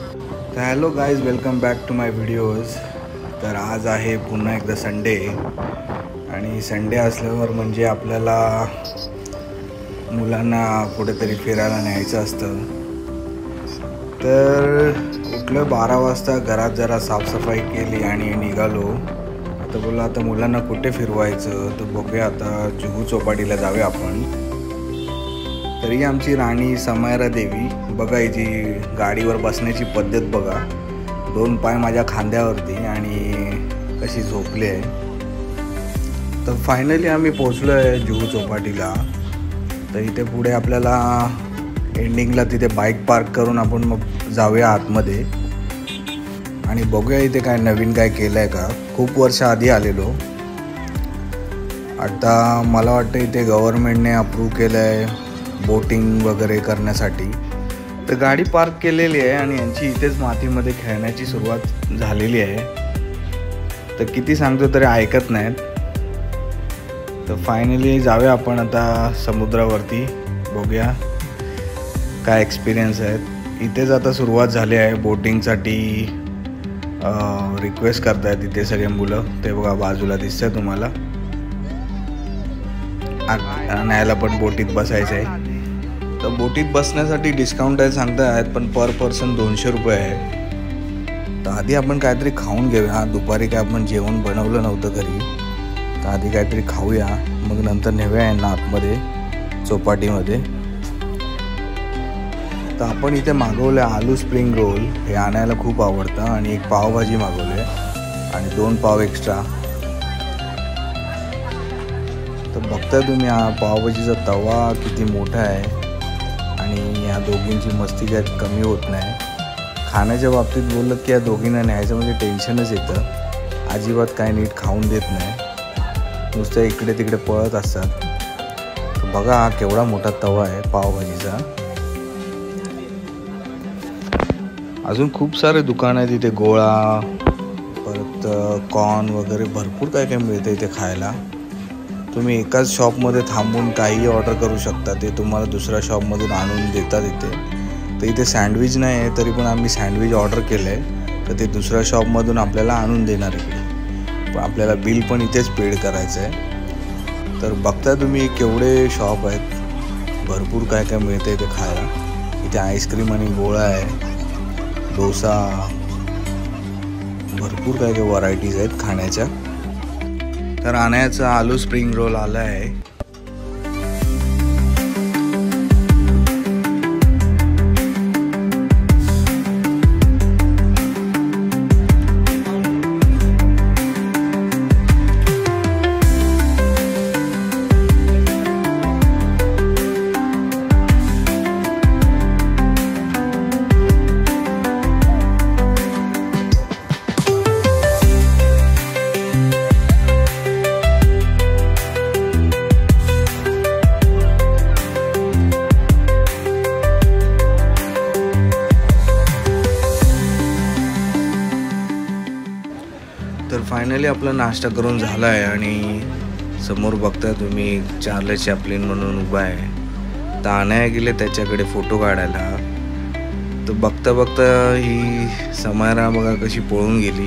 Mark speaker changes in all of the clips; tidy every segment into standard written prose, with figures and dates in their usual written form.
Speaker 1: तर hello guys, welcome back to my videos. तर आज आहे पुन्हा एकदा संडे आणि संडे असल्यावर म्हणजे आपल्याला मुलांना कुठेतरी फिरायला न्यायचं असतं. तर उठलं 12 वाजता, घरात जरा साफसफाई केली आणि निघालो. आता बोला आता मुलांना कुठे फिरवायचं, तर बघूया आता जुहू चौपाटीला जाऊया आपण. तरी आमची राणी समायरा देवी बघा, हिची गाडीवर बसण्याची पद्धत बघा. 2 पाय माझ्या खांद्यावरती आणि कशी झोपली आहे. तर फायनली आम्ही पोचलो आहे जुहू चौपाटीला. तर इथे पुढे आपल्याला एंडिंगला तिथे बाईक पार्क करून आपण मग जाऊया आतमध्ये आणि बघूया इथे काय नवीन काय केलं आहे का. खूप वर्ष आधी आलेलो. आता मला वाटतं इथे गव्हर्नमेंटने अप्रूव्ह केलं आहे बोटिंग वगैरे करण्यासाठी. तर गाडी पार्क केलेली आहे आणि यांची इथेच मातीमध्ये खेळण्याची सुरुवात झालेली आहे. तर किती सांगतो तरी ऐकत नाहीत. तर फायनली जाऊया आपण आता समुद्रावरती, बघूया काय एक्सपिरियन्स आहेत. इथेच आता सुरुवात झाली आहे बोटिंगसाठी. रिक्वेस्ट करतायत इथे सगळे मुलं. ते बघा बाजूला दिसतंय तुम्हाला. न्यायला पण बोटीत बसायचं आहे. तर बोटीत बसण्यासाठी डिस्काउंट आहे सांगता आहेत, पण पर पर्सन 200 रुपये आहे. तर आधी आपण काहीतरी खाऊन घेऊया. दुपारी काय आपण जेवण बनवलं नव्हतं घरी, तर आधी काहीतरी खाऊया, मग नंतर नेऊया यांना आतमध्ये चौपाटीमध्ये. तर आपण इथे मागवलं आलू स्प्रिंग रोल. हे आणायला खूप आवडतं आणि एक पावभाजी मागवली आणि 2 पाव एक्स्ट्रा. तर बघताय तुम्ही हा पावभाजीचा तवा किती मोठा आहे आणि या दोघींची मस्ती काय कमी होत नाही. खाण्याच्या बाबतीत बोललं की या दोघींना न्यायचं म्हणजे टेन्शनच येतं. अजिबात काय नीट खाऊन देत नाही, नुसतं इकडे तिकडे पळत असतात. तर बघा हा केवढा मोठा तवा आहे पावभाजीचा. अजून खूप सारे दुकान आहेत इथे. गोळा, परत कॉर्न वगैरे भरपूर काय काय मिळतं इथे खायला. तुम्ही एकाच शॉपमध्ये थांबून काहीही ऑर्डर करू शकता, ते तुम्हाला दुसऱ्या शॉपमधून आणून देतात इथे. तर इथे सँडविच नाही आहे, तरी पण आम्ही सँडविच ऑर्डर केलं आहे. तर ते दुसऱ्या शॉपमधून आपल्याला आणून देणार इकडे. पण आपल्याला बिल पण इथेच पेड करायचं आहे. तर बघता तुम्ही केवढे शॉप आहेत, भरपूर काय काय मिळतं इथे खायला. इथे आईस्क्रीम आणि गोळा आहे, डोसा, भरपूर काय काय व्हरायटीज आहेत खाण्याच्या. तर आणायचं आलू स्प्रिंग रोल आलं आहे. तर फायनली आपला नाश्ता करून झाला आहे आणि समोर बघताय तुम्ही चार्ली चॅप्लिन म्हणून उभा आहे. तर आणायला गेले त्याच्याकडे फोटो काढायला. तर बघता बघता ही समायरा बघा कशी पळून गेली.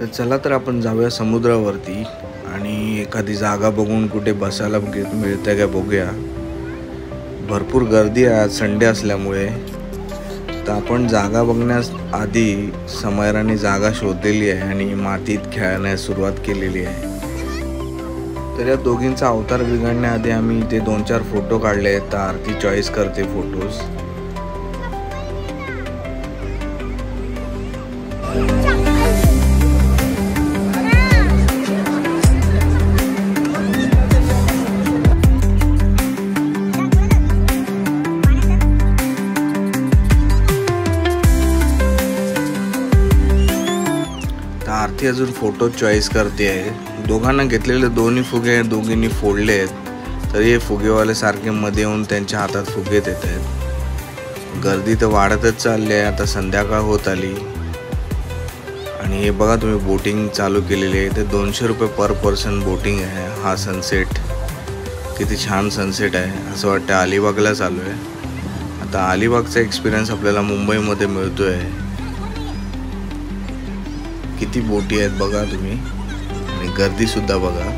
Speaker 1: तर चला तर आपण जाऊया समुद्रावरती आणि एखादी जागा बघून कुठे बसायला मिळतं का बघूया. भरपूर गर्दी आहे आज संडे असल्यामुळे. तर आपण जागा बघण्यास आधी समायराने जागा शोधलेली आहे आणि मातीत खेळण्यास सुरुवात केलेली आहे. तर या दोघींचा अवतार बिघडण्याआधी आम्ही इथे 2-4 फोटो काढले आहेत. तर आरती चॉईस करते फोटोज. ती अजून फोटो चॉईस करते आहे। दोघांना घेतलेले दोन्ही फुगे दोघींनी फोडले आहेत, तरी हे फुगेवाले सारखे मध्ये येऊन त्यांच्या हातात फुगे देत आहेत। गर्दी तर वाढतच चालली आहे, आता संध्याकाळ होत आली आणि हे बघा तुम्ही बोटिंग चालू केलेली आहे। ते 200 रुपये पर पर्सन बोटिंग आहे। हा सनसेट किती छान सनसेट आहे, असं वाटतं अलिबागला चालू आहे। आता अलिबागचा एक्सपिरियन्स आपल्याला मुंबईमध्ये मिळतोय। किती बोटी आहेत बघा तुम्ही आणि गर्दी सुद्धा बघा।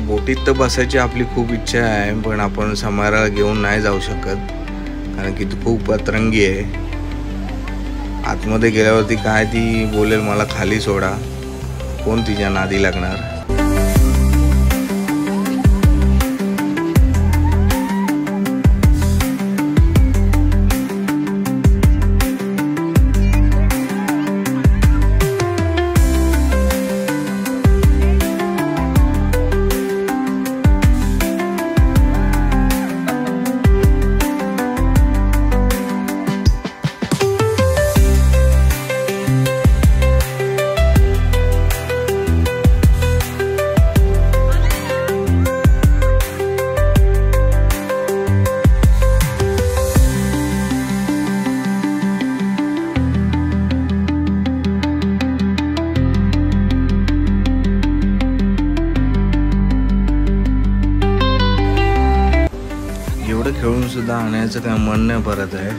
Speaker 1: बोटीत तर बसायची आपली खूप इच्छा आहे, पण आपण समाराला घेऊन नाही जाऊ शकत कारण की ती खूप अतरंगी आहे। आतमध्ये गेल्यावरती काय ती बोलेल मला खाली सोडा, कोण तिच्या नादी लागणार। खेळून सुद्धा आणायचं काय मन नाही भरत आहे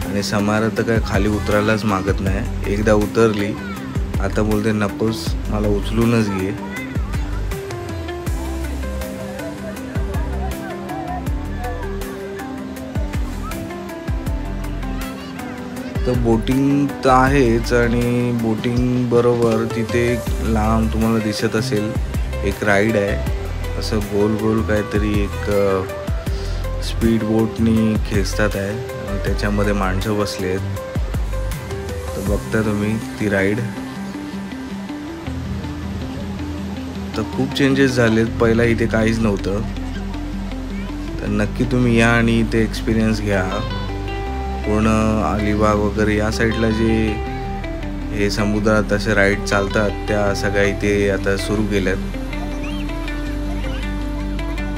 Speaker 1: आणि समारा तर काय खाली उतरायलाच मागत नाही। एकदा उतरली आता बोलते नकोस, मला उचलूनच घे। तर बोटिंग तर आहेच आणि बोटिंग बरोबर तिथे लांब तुम्हाला दिसत असेल एक राईड आहे, असं गोल गोल काहीतरी एक स्पीड बोटनी खेचतात आहे आणि त्याच्यामध्ये माणसं बसले आहेत। तर बघता तुम्ही ती राईड। तर खूप चेंजेस झालेत, पहिला इथे काहीच नव्हतं। तर नक्की तुम्ही या आणि इथे एक्सपिरियन्स घ्या। पूर्ण अलिबाग वगैरे या साईडला जे हे समुद्रात असे राईड चालतात त्या सगळ्या इथे आता सुरू केल्यात।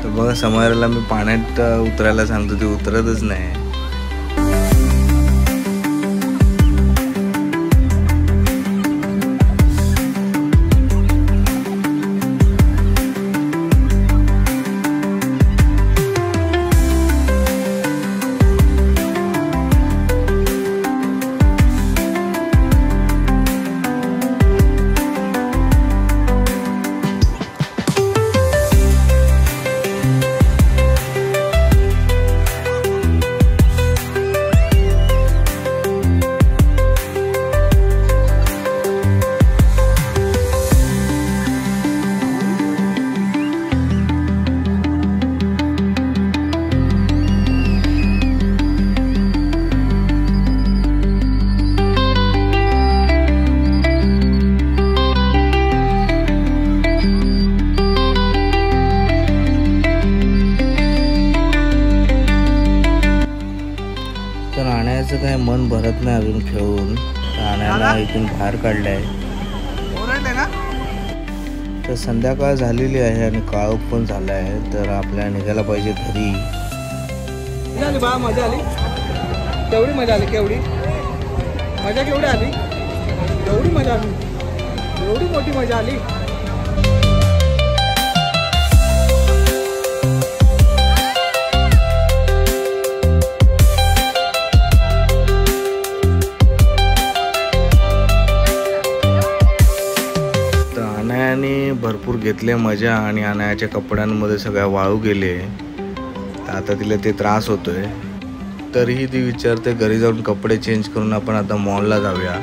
Speaker 1: तर बघा समाराला मी पाण्यात उतरायला सांगतो, ते उतरतच नाही। काय मन भरत नाही अजून खेळून, आणायला इथून बाहेर काढलंय। तर संध्याकाळ झालेली आहे आणि काळोख पण झाला आहे, तर आपल्याला निघायला पाहिजे घरी।
Speaker 2: मजा आली, केवढी मजा आली, केवढी मजा, केवढी आली, एवढी मजा आली, एवढी मोठी मजा आली।
Speaker 1: भरपूर घेतले मजा आणि अनायाच्या कपड्यांमध्ये सगळ्या वाळू गेले। आता तिला ते त्रास होतोय, तरीही ती विचारते घरी जाऊन कपडे चेंज करून आपण आता मॉलला जाऊया।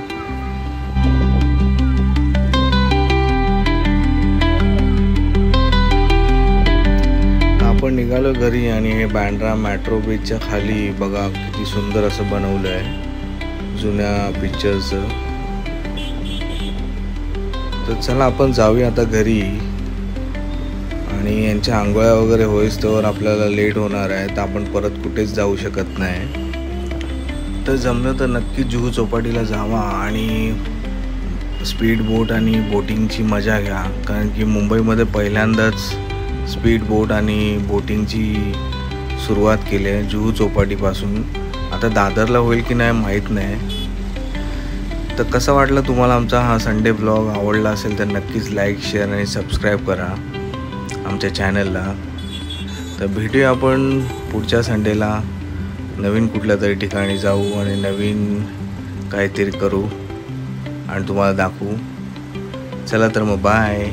Speaker 1: आपण निघालो घरी आणि हे बँड्रा मेट्रो बीचच्या खाली बघा किती सुंदर असं बनवलं आहे जुन्या पिक्चरचं। तर चला आपण जाऊया आता घरी, आणि यांच्या आंघोळ्या वगैरे होईस्तोवर आपल्याला लेट होणार आहे, तर आपण परत कुठेच जाऊ शकत नाही. तर जमलं तर नक्की जुहू चौपाटीला जावा आणि स्पीड बोट आणि बोटिंगची मजा घ्या, कारण की मुंबईमध्ये पहिल्यांदाच स्पीड बोट आणि बोटिंगची सुरुवात केली आहे जुहू चौपाटीपासून. आता दादरला होईल की नाही माहीत नाही. तर कसा वाटला तुम्हाला आमचा हा संडे ब्लॉग? आवडला असेल तर नक्कीच लाईक, शेअर आणि सबस्क्राईब करा आमच्या चॅनलला. तर भेटूया आपण पुढच्या संडेला नवीन कुठल्या तरी ठिकाणी जाऊ आणि नवीन काहीतरी करू आणि तुम्हाला दाखवू. चला तर मग बाय.